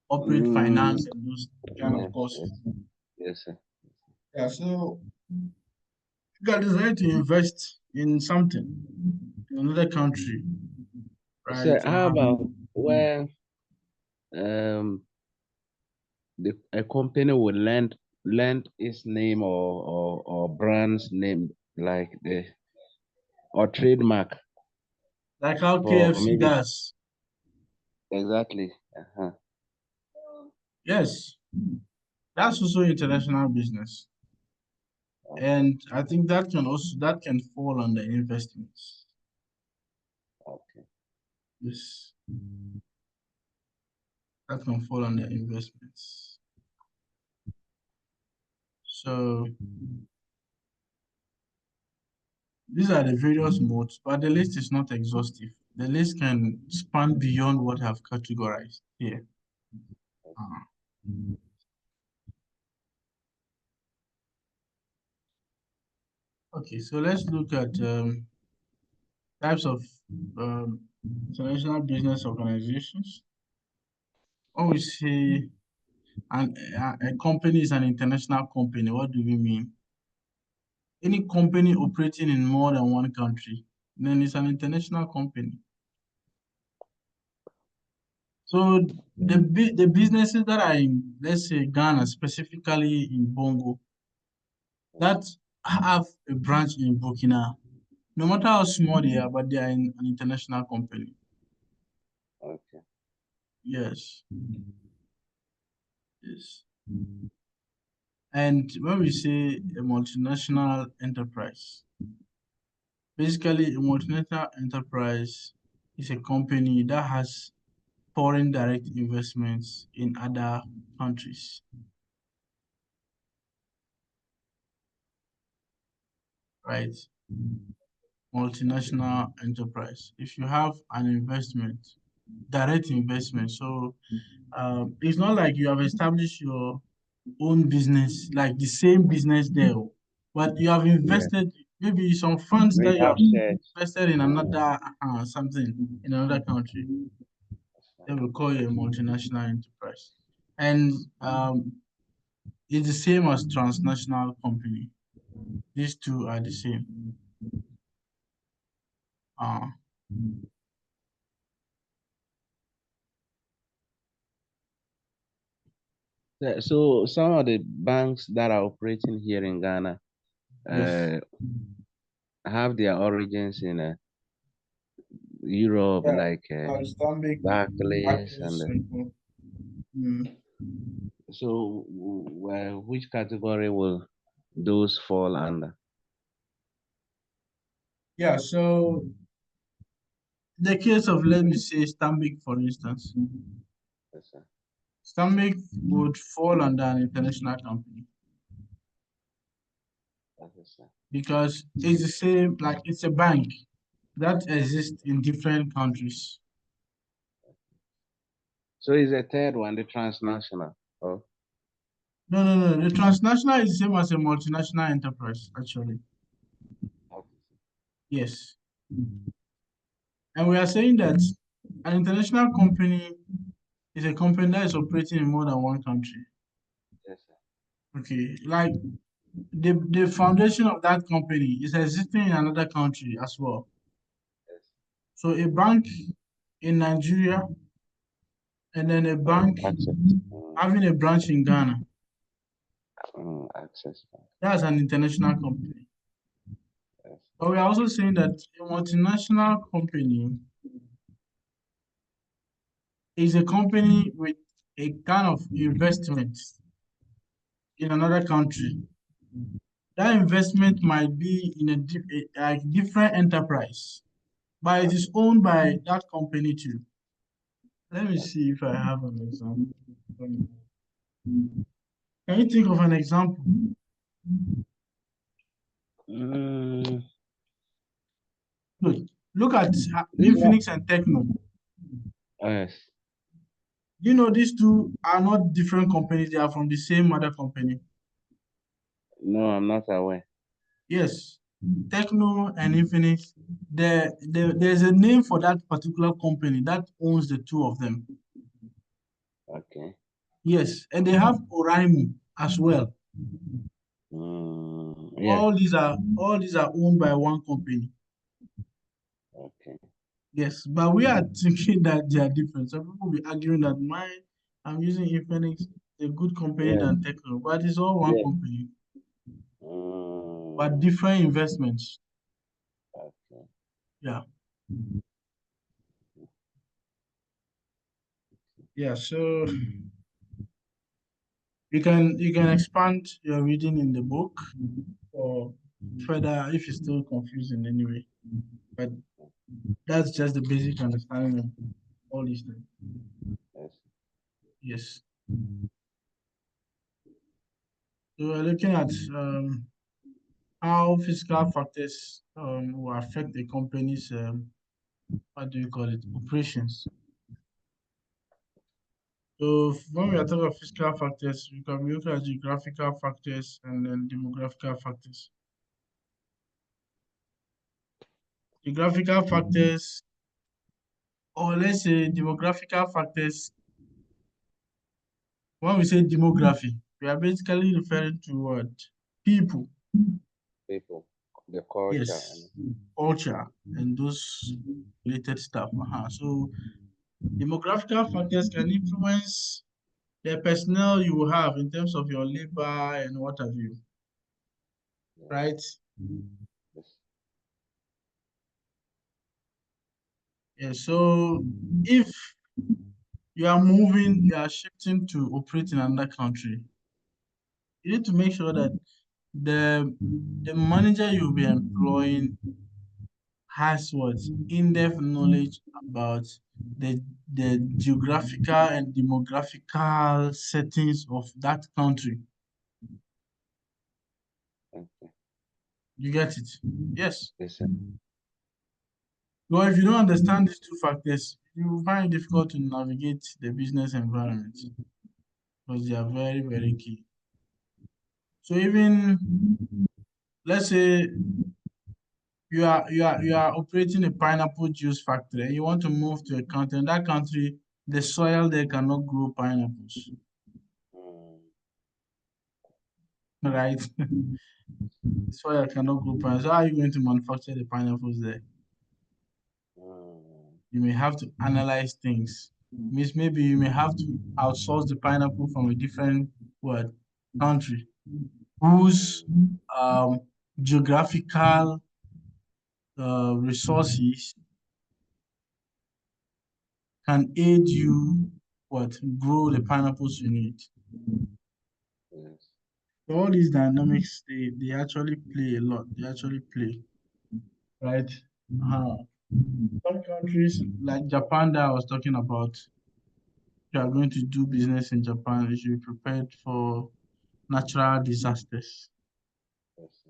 operate mm, finance and those kind of yes. Yes. courses. Yes. Sir. Yeah, so you got desire to invest in something in another country, So right? how about where um a company would lend its name or brand's name like the or trademark Like how for KFC maybe does. exactly. Uh-huh. Yes. That's also international business. Okay. And I think that can fall under investments. Okay. Yes, that can fall under investments. So these are the various modes, but the list is not exhaustive. The list can span beyond what I've categorized here. Uh, okay, so let's look at types of um, international business organizations. When we say a company is an international company, what do we mean? Any company operating in more than one country, then it's an international company. So the businesses that are in, let's say, Ghana, specifically in Bongo, that have a branch in Burkina, no matter how small they are, but they are in an international company. Okay. Yes, yes. And when we say a multinational enterprise, basically a multinational enterprise is a company that has foreign direct investments in other countries, right? Multinational enterprise. If you have an investment, direct investment, so it's not like you have established your own business, like the same business there, but you have Yeah. invested maybe some funds We that you have have shares. invested in another something in another country. They will call you a multinational enterprise, and it's the same as transnational company. These two are the same. Uh, Yeah, so some of the banks that are operating here in Ghana yes. uh, have their origins in Europe, Yeah, like Islamic Barclays, and practice. Mm. so which category will those fall under? Yeah, so the case of, let me say, Stanbic, for instance, Yes, sir. Stanbic would fall under an international company Yes, sir. because it's the same, like it's a bank that exists in different countries. So is a third one the transnational? Oh, No, no, no. The transnational is the same as a multinational enterprise, actually. okay. Yes. And we are saying that an international company is a company that is operating in more than one country. Yes, sir. Okay. Like the foundation of that company is existing in another country as well. Yes. So a bank in Nigeria and then a bank Access. having a branch in Ghana. Access. That's an international company. Yes. But we are also saying that a multinational company is a company with a kind of investment in another country. That investment might be in a different enterprise, but it is Okay. owned by that company too. Let me see if I have an example. Can you think of an example? Mm, Good. Look at it's not. Infinix and Techno. Oh, yes. You know, these two are not different companies, they are from the same mother company. No, I'm not aware. Yes, Techno and Infinix, there's a name for that particular company that owns the two of them. Okay. Yes, and they have Oraimo as well. Yeah. All these are owned by one company. Okay. Yes, but we are thinking that they are different. Some people will be arguing that I'm using Infinix, a good company Yes. than Techno, but it's all one Yes. company, but Mm, different investments. okay. Yeah, yeah. So You can expand your reading in the book or further if it's still confusing anyway. But that's just the basic understanding of all these things. Yes. Yes. So we're looking at how fiscal factors will affect the company's what do you call it, operations. So when we are talking about fiscal factors, we can look at geographical factors and then demographical factors. Geographical factors, or let's say demographical factors, when we say demography, we are basically referring to what? People, People, the culture, and yes, culture, and those related stuff. So demographical factors can influence the personnel you will have in terms of your labor and what have you, yes, right? yes, Yeah, so if you are moving, you are shifting to operate in another country, you need to make sure that the the manager you'll be employing has what in-depth knowledge about the the geographical and demographical settings of that country. okay, You get it? Yes. yes, Well, if you don't understand these two factors, you will find it difficult to navigate the business environment because they are very, very key. So even let's say you are operating a pineapple juice factory and you want to move to a country, and that country, the soil there cannot grow pineapples, mm, right? The soil cannot grow pineapples. So how are you going to manufacture the pineapples there? mm, You may have to analyze things. Means maybe you may have to outsource the pineapple from a different what country whose mm, um, geographical resources can aid you what grow the pineapples you need. yes, So all these dynamics they actually play a lot. They actually play, right? Uh, some countries like Japan that I was talking about, if you are going to do business in Japan, you should be prepared for natural disasters yes.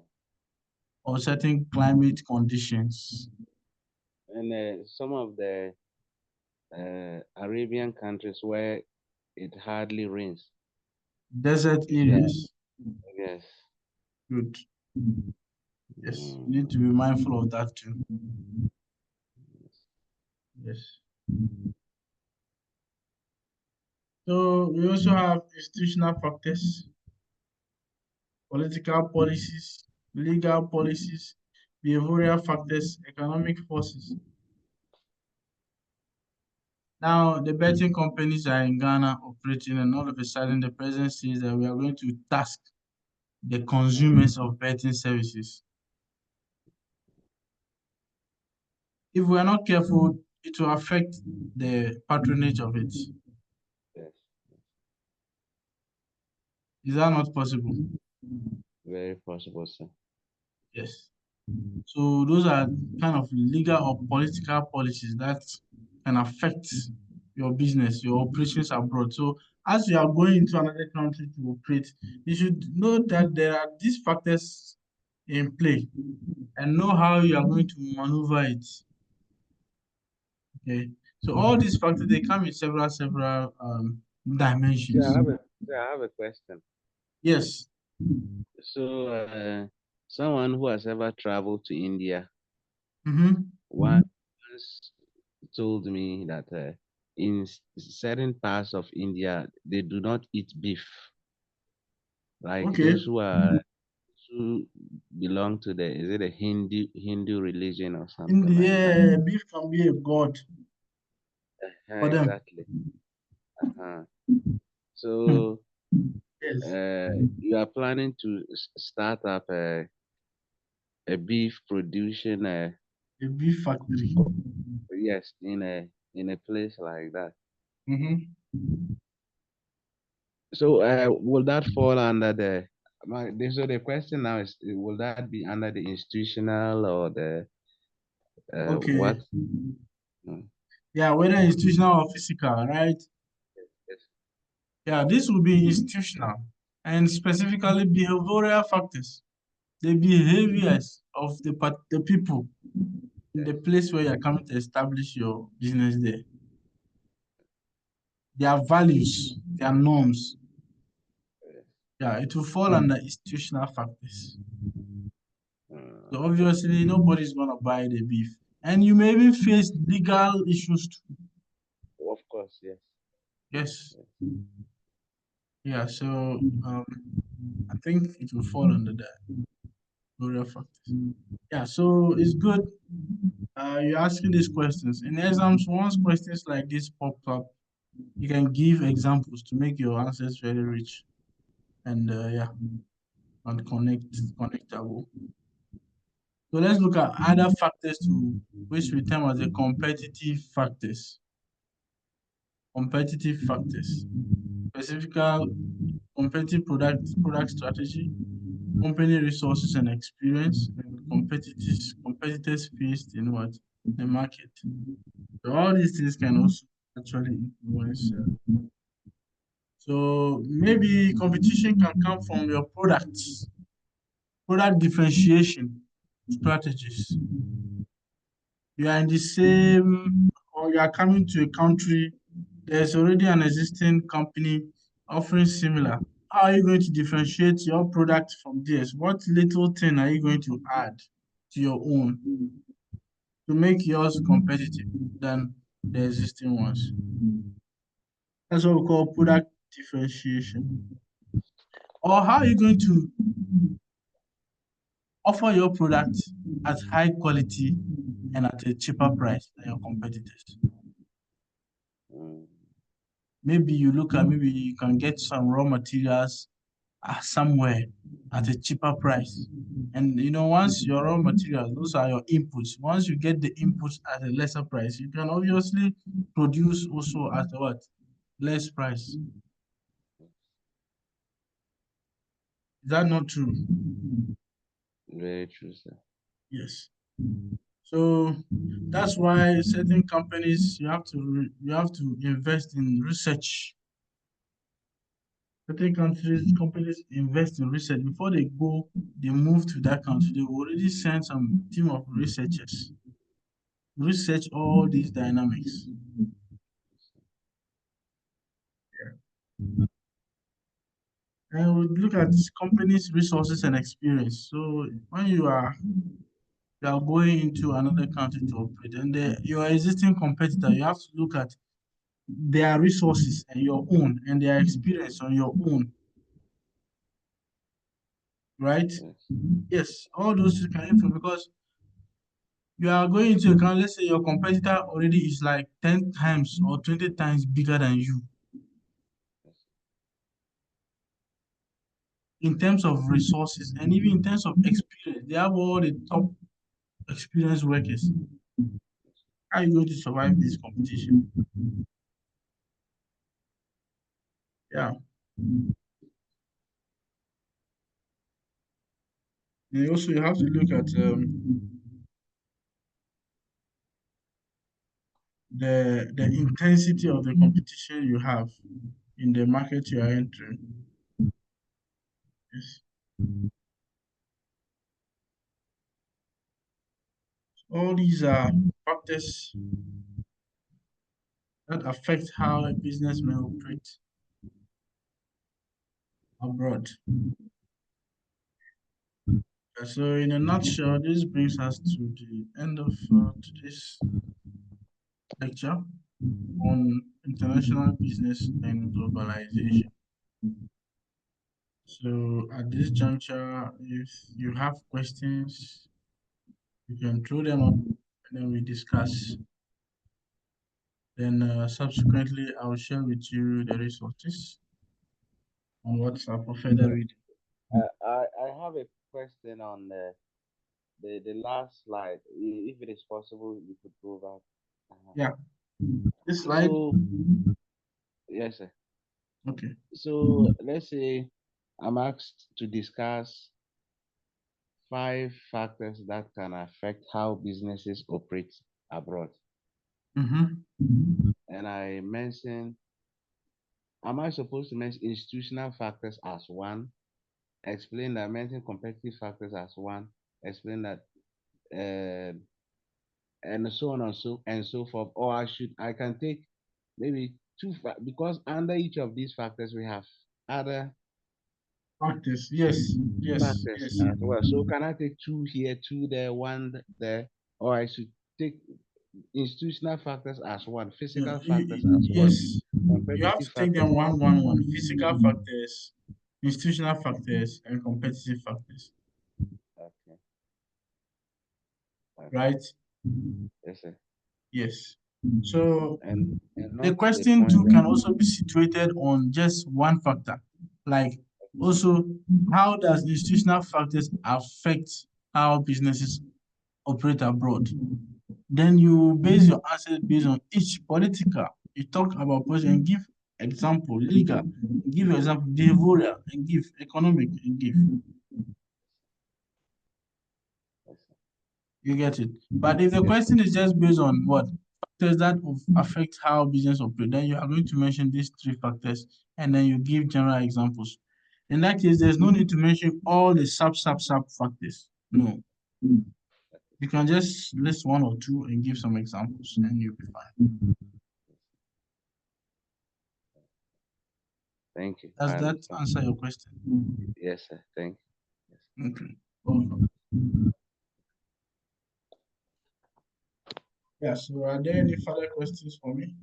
or certain climate conditions. And some of the Arabian countries where it hardly rains. Desert If you are, areas, yes, good. Yes, you need to be mm, mindful of that too. Yes. So we also have institutional factors, political policies, legal policies, behavioral factors, economic forces. Now, the betting companies are in Ghana operating, and all of a sudden, the president says that we are going to task the mm, consumers of betting services. If we are not careful, it will affect the patronage of it. yes, Is that not possible? very possible, sir. Yes. So those are kind of legal or political policies that can affect your business, your operations abroad. So as you are going into another country to operate, you should know that there are these factors in play and know how you are going to maneuver it. Okay. So all these factors they come in several So I dimensions. have a, so I have a question. Yes. So, someone who has ever traveled to India Mm-hmm. once told me that in certain parts of India they do not eat beef. Like Okay. those who belong to the is it a Hindu religion or In something the like that? air, beef can be a god for them. Exactly. Uh-huh. So Yes. you are planning to start up a beef production A beef factory. yes in a place like that. Mm-hmm. So, will that fall under so the question now is, will that be under the institutional or the Okay. what? Mm, Yeah, whether institutional or physical, right? yes, Yeah, this will be institutional and specifically behavioral factors. The behaviors of the people in the yes, place where you're coming to establish your business there, their values, their norms. yes. Yeah, it will fall under institutional factors. Mm, So obviously, nobody's gonna buy the beef, and you may even face legal issues too. of course, yes, Yes, yes. yeah. So I think it will fall under the behavioral factors. Yeah, so it's good. You're asking these questions in exams. Once questions like this pop up, you can give examples to make your answers very rich and yeah, and connectable. So let's look at other factors to which we term as the competitive factors. Competitive factors. Specific competitive product strategy, company resources and experience, and competitors faced in what? The market. So all these things can also actually influence. So maybe competition can come from your products, product differentiation strategies. You are in the same, or you are coming to a country, there's already an existing company offering similar. How are you going to differentiate your product from theirs? What little thing are you going to add to your own to make yours competitive than the existing ones? That's what we call product differentiation. Or how are you going to offer your product at high quality and at a cheaper price than your competitors? Mm, Maybe you look at maybe you can get some raw materials somewhere at a cheaper price. And once your raw materials, those are your inputs. Once you get the inputs at a lesser price, you can obviously produce also at a what? Less price. Is that not true? very true, sir. Yes. So that's why certain companies you have to invest in research. Certain companies invest in research before they move to that country. They already send some team of researchers research all these dynamics. And we look at companies' resources and experience. So when you are going into another country to operate, and your existing competitor, you have to look at their resources and your own, and their experience on your own, right? Yes, Yes, all those things can influence because you are going into a country, let's say your competitor already is like 10 times or 20 times bigger than you yes, in terms of resources and even in terms of experience. They have all the top experienced workers. How are you going to survive this competition? Yeah. And also, you have to look at the intensity of the competition you have in the market you are entering. Yes. All these are factors that affect how a business may operate abroad. So, in a nutshell, this brings us to the end of today's lecture on international business and globalization. So, at this juncture, if you have questions, you can throw them up and then we discuss. Then, subsequently, I will share with you the resources on WhatsApp for further sir. reading. I have a question on the last slide. If it is possible, you could go back. Yeah, this slide. So, yes, sir. Okay. So let's say I'm asked to discuss 5 factors that can affect how businesses operate abroad. Mm-hmm. And I mentioned, am I supposed to mention institutional factors as one? Explain that, mention competitive factors as one. Explain that, uh, and so on and so forth. Or I can take maybe because under each of these factors we have other Practice. Yes. Yes. factors Yes. as well. So can I take two here, two there, one there, or I should take institutional factors as one, physical factors as one, Yes. You have competitive to take factors them as one, one. one, one. Physical factors, institutional factors, and competitive factors. Okay, okay. Right? Yes, sir. Yes. So And the not the question point too can that also be situated on just one factor. Like also, how does institutional factors affect how businesses operate abroad? Then you base your answers based on each political. You talk about policy and give example, legal, give example, behavioral, and give economic, and give. yes, sir. You get it. But if the Yes, sir. question is just based on what factors that affect how business operate, then you are going to mention these three factors and then you give general examples. In that case, there's no need to mention all the sub factors. No. You can just list one or two and give some examples and you'll be fine. Thank you. Does I that understand. answer your question? Yes, sir. Thank you. Yes. Okay. Welcome. Yeah, so are there any further questions for me?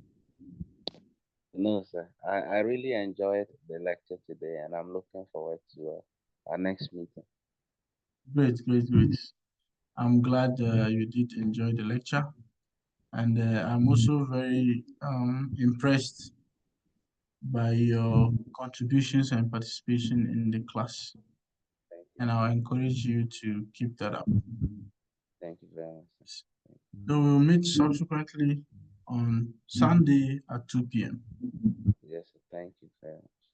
No, sir. I really enjoyed the lecture today, and I'm looking forward to our next meeting. Great, great, great. I'm glad you did enjoy the lecture. And I'm also very impressed by your contributions and participation in the class. Thank you. And I'll encourage you to keep that up. Thank you very much, sir. So we'll meet subsequently on Sunday at 2 p.m. Yes, sir. Thank you very much.